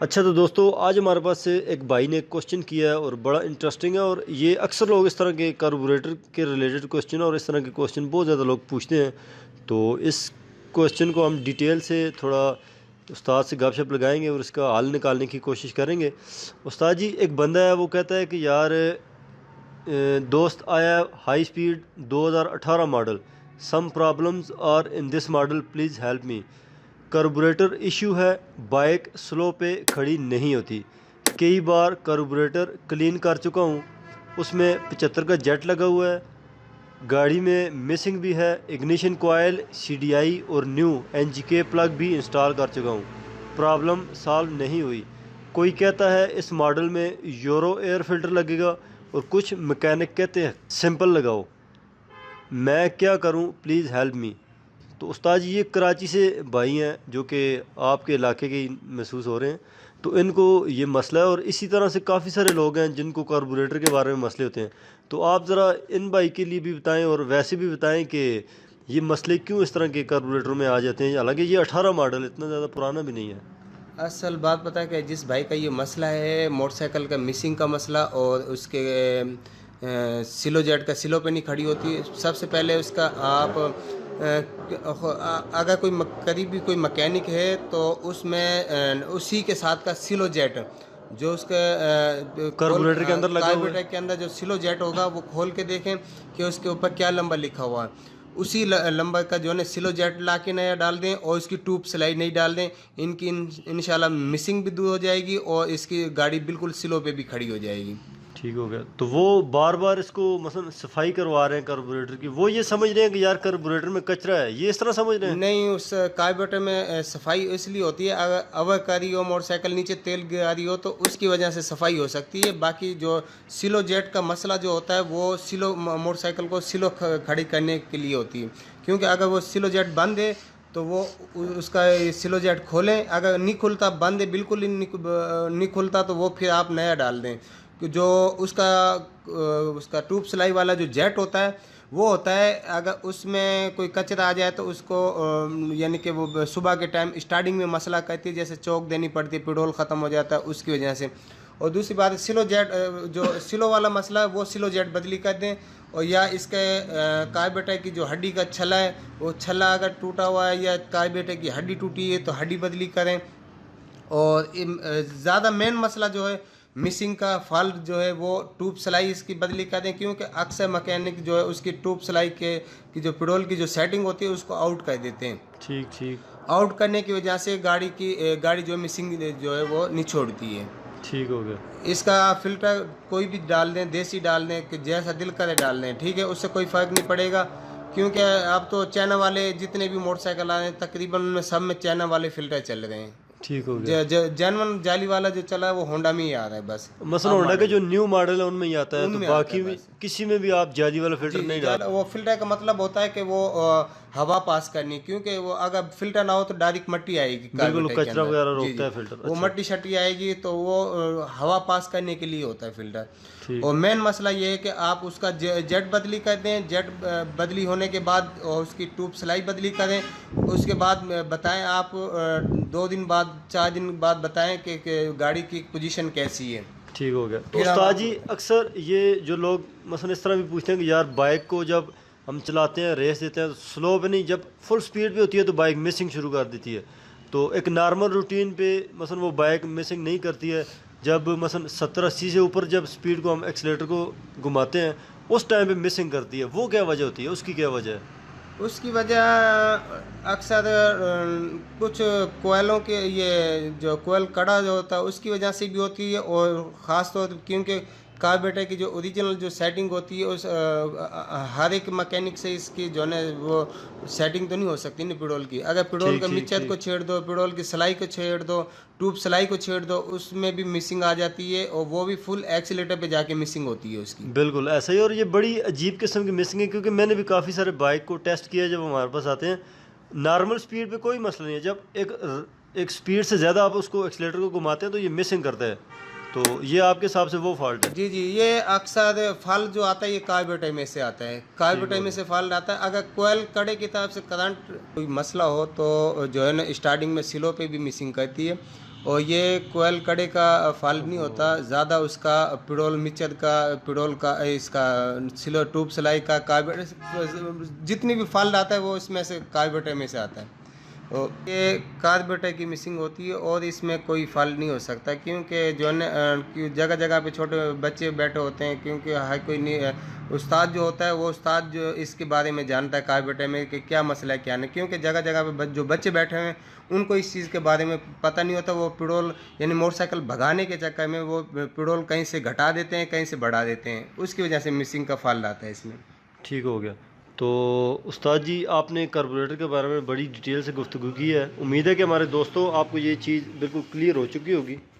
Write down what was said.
अच्छा तो दोस्तों आज हमारे पास से एक भाई ने एक क्वेश्चन किया है और बड़ा इंटरेस्टिंग है। और ये अक्सर लोग इस तरह के कार्बोरेटर के रिलेटेड क्वेश्चन और इस तरह के क्वेश्चन बहुत ज़्यादा लोग पूछते हैं। तो इस क्वेश्चन को हम डिटेल से थोड़ा उस्ताद से गपशप लगाएंगे और इसका हल निकालने की कोशिश करेंगे। उस्ताद जी, एक बंदा है वो कहता है कि यार दोस्त आया high speed 2018 model, some problems are in this model, please help me. Carburettor issue है, बाइक स्लो पे खड़ी नहीं होती, कई बार कार्बोरेटर क्लीन कर चुका हूँ, उसमें 75 का जेट लगा हुआ है, गाड़ी में मिसिंग भी है, इग्निशन कॉयल, सीडीआई और न्यू एनजीके प्लग भी इंस्टॉल कर चुका हूँ, प्रॉब्लम सॉल्व नहीं हुई। कोई कहता है इस मॉडल में यूरो एयर फिल्टर लगेगा और कुछ मैकेनिक कहते हैं सिंपल लगाओ, मैं क्या करूं, प्लीज़ हेल्प मी। तो उस्ताद जी, ये कराची से भाई हैं जो कि आपके इलाके के ही महसूस हो रहे हैं। तो इनको ये मसला है और इसी तरह से काफ़ी सारे लोग हैं जिनको कार्बोरेटर के बारे में मसले होते हैं। तो आप ज़रा इन भाई के लिए भी बताएं और वैसे भी बताएं कि ये मसले क्यों इस तरह के कार्बोरेटर में आ जाते हैं। हालांकि ये 18 मॉडल इतना ज़्यादा पुराना भी नहीं है। असल बात पता है कि जिस भाई का ये मसला है मोटरसाइकिल का मिसिंग का मसला और उसके सिलो जेट का सिलो पे नहीं खड़ी होती। सबसे पहले उसका आप अगर कोई करीबी कोई मैकेनिक है तो उसमें उसी के साथ का सिलो जेट जो उसके कार्बोरेटर के अंदर लगा हुआ है। कार्बोरेटर के अंदर जो सिलो जेट होगा वो खोल के देखें कि उसके ऊपर क्या नंबर लिखा हुआ है। उसी नंबर का जो है सिलो जेट ला के नया डाल दें और इसकी ट्यूब सिलाई नहीं डाल दें। इनकी इंशाल्लाह मिसिंग भी दूर हो जाएगी और इसकी गाड़ी बिल्कुल सिलो पे भी खड़ी हो जाएगी। ठीक हो गया। तो वो बार बार इसको मसलन सफाई करवा रहे हैं कार्बोरेटर की, वो ये समझ रहे हैं कि यार कार्बोरेटर में कचरा है, ये इस तरह समझ रहे हैं। नहीं, उस कार्बोरेटर में सफाई इसलिए होती है अगर अवर कर रही हो मोटरसाइकिल, नीचे तेल गिरा रही हो तो उसकी वजह से सफाई हो सकती है। बाकी जो सिलो जेट का मसला जो होता है वो सिलो मोटरसाइकिल को सिलो खड़ी करने के लिए होती है। क्योंकि अगर वो सिलो जेट बंद है तो वो उसका सिलो जेट खोलें, अगर नहीं खुलता, बंद है बिल्कुल ही नहीं खुलता, तो वो फिर आप नया डाल दें। जो उसका ट्यूब सिलाई वाला जो जेट होता है वो होता है, अगर उसमें कोई कचरा आ जाए तो उसको यानी कि वो सुबह के टाइम स्टार्टिंग में मसला करती है, जैसे चौक देनी पड़ती है, पेट्रोल ख़त्म हो जाता है उसकी वजह से। और दूसरी बात है सिलो जेट, जो सिलो वाला मसला है वो सिलो जेट बदली कर दें। और या इसके कार्बोरेटर की जो हड्डी का छला है वो छला अगर टूटा हुआ है या कार्बोरेटर की हड्डी टूटी है तो हड्डी बदली करें। और ज़्यादा मेन मसला जो है मिसिंग का फॉल्ट जो है वो ट्यूब सिलाई इसकी बदली कर दें। क्योंकि अक्सर मैकेनिक जो है उसकी ट्यूब सिलाई के की जो पेट्रोल की जो सेटिंग होती है उसको आउट कर देते हैं। ठीक ठीक। आउट करने की वजह से गाड़ी जो मिसिंग जो है वो नहीं छोड़ती है। ठीक हो गया। इसका फिल्टर कोई भी डाल दें, देसी डाल दें कि जैसा दिल करे डाल दें, ठीक है, उससे कोई फ़र्क नहीं पड़ेगा। क्योंकि अब तो चाइना वाले जितने भी मोटरसाइकिल आ रहे हैं तकरीबन उनमें सब में चाइना वाले फ़िल्टर चल रहे हैं। ठीक हो गया। जेनवन जाली वाला जो चला है वो होंडा में ही आ रहा है बस। मसलन होंडा के जो न्यू मॉडल है उनमें ही आता है, तो उनमें बाकी आता है में बस। किसी में भी आप जाली वाला फिल्टर नहीं डाल। वो फिल्टर का मतलब होता है कि वो हवा पास करनी, क्योंकि वो अगर फिल्टर ना हो तो डायरेक्ट मट्टी आएगी बिल्कुल, कार्बोरेटर के कचरा अंदर। वगैरह जी रोकता जी, है फिल्टर। वो अच्छा मट्टी शट्टी आएगी तो वो हवा पास करने के लिए होता है फिल्टर। ठीक। और मेन मसला ये है कि आप उसका जेट बदली कर दें। जेट बदली होने के बाद और उसकी ट्यूब सिलाई बदली करें। उसके बाद बताएं आप 2 दिन बाद 4 दिन बाद बताएं कि गाड़ी की पोजीशन कैसी है। ठीक हो गया। तो फिर उस्ताद जी, अक्सर ये जो लोग मसलन इस तरह भी पूछते हैं कि यार बाइक को जब हम चलाते हैं, रेस देते हैं, तो स्लो पे नहीं, जब फुल स्पीड पे होती है तो बाइक मिसिंग शुरू कर देती है। तो एक नॉर्मल रूटीन पे मसलन वो बाइक मिसिंग नहीं करती है, जब मसलन 70-80 से ऊपर जब स्पीड को हम एक्सीलेटर को घुमाते हैं उस टाइम पे मिसिंग करती है। वो क्या वजह होती है, उसकी क्या वजह है? उसकी वजह अक्सर कुछ कोयलों के ये जो कोयल कड़ा जो होता है उसकी वजह से भी होती है। और ख़ास तौर पर क्योंकि कार्बोरेटर की जो ओरिजिनल जो सेटिंग होती है उस हर एक मैकेनिक से इसकी जो है वो सेटिंग तो नहीं हो सकती ना पेट्रोल की। अगर पेट्रोल ठीक का ठीक मिक्सचर को ठीक। छेड़ दो, पेट्रोल की सिलाई को छेड़ दो, ट्यूब सिलाई को छेड़ दो, उसमें भी मिसिंग आ जाती है और वो भी फुल एक्सीलेटर पे जाके मिसिंग होती है उसकी। बिल्कुल ऐसा ही। और ये बड़ी अजीब किस्म की मिसिंग है, क्योंकि मैंने भी काफ़ी सारे बाइक को टेस्ट किया है। जब हमारे पास आते हैं नॉर्मल स्पीड पे कोई मसला नहीं है, जब एक स्पीड से ज़्यादा आप उसको एक्सीलेटर को घुमाते हैं तो ये मिसिंग करता है। तो ये आपके हिसाब से वो फॉल्ट है? जी जी, ये अक्सर फल जो आता है ये कार्बोरेटर में से आता है। कार्बोरेटर में से फल आता है। अगर कोयल कड़े की तरफ से करंट कोई मसला हो तो जो है ना स्टार्टिंग में सिलो पे भी मिसिंग करती है। और ये कोयल कड़े का फॉल्ट नहीं होता, ज़्यादा उसका पिडोल मिक्सचर का, पिडोल का, इसका सिलो ट्यूब सिलाई का कार्बोरेटर, जितनी भी फॉल्ट आता है वो इसमें से कार्बोरेटर में से आता है। और ये कार्बोरेटर की मिसिंग होती है और इसमें कोई फॉल्ट नहीं हो सकता, क्योंकि जो है ना जगह जगह पे छोटे बच्चे बैठे होते हैं, क्योंकि हर कोई नहीं, उस्ताद जो होता है वो उस्ताद जो इसके बारे में जानता है कार्बोरेटर में कि क्या मसला है क्या नहीं, क्योंकि जगह जगह पे जो बच्चे बैठे हैं उनको इस चीज़ के बारे में पता नहीं होता। वो पिडोल यानी मोटरसाइकिल भगाने के चक्कर में वो पिडोल कहीं से घटा देते हैं, कहीं से बढ़ा देते हैं, उसकी वजह से मिसिंग का फॉल्ट आता है इसमें। ठीक हो गया। तो उस्ताद जी, आपने कार्बोरेटर के बारे में बड़ी डिटेल से गुफ्तगू की है। उम्मीद है कि हमारे दोस्तों आपको ये चीज़ बिल्कुल क्लियर हो चुकी होगी।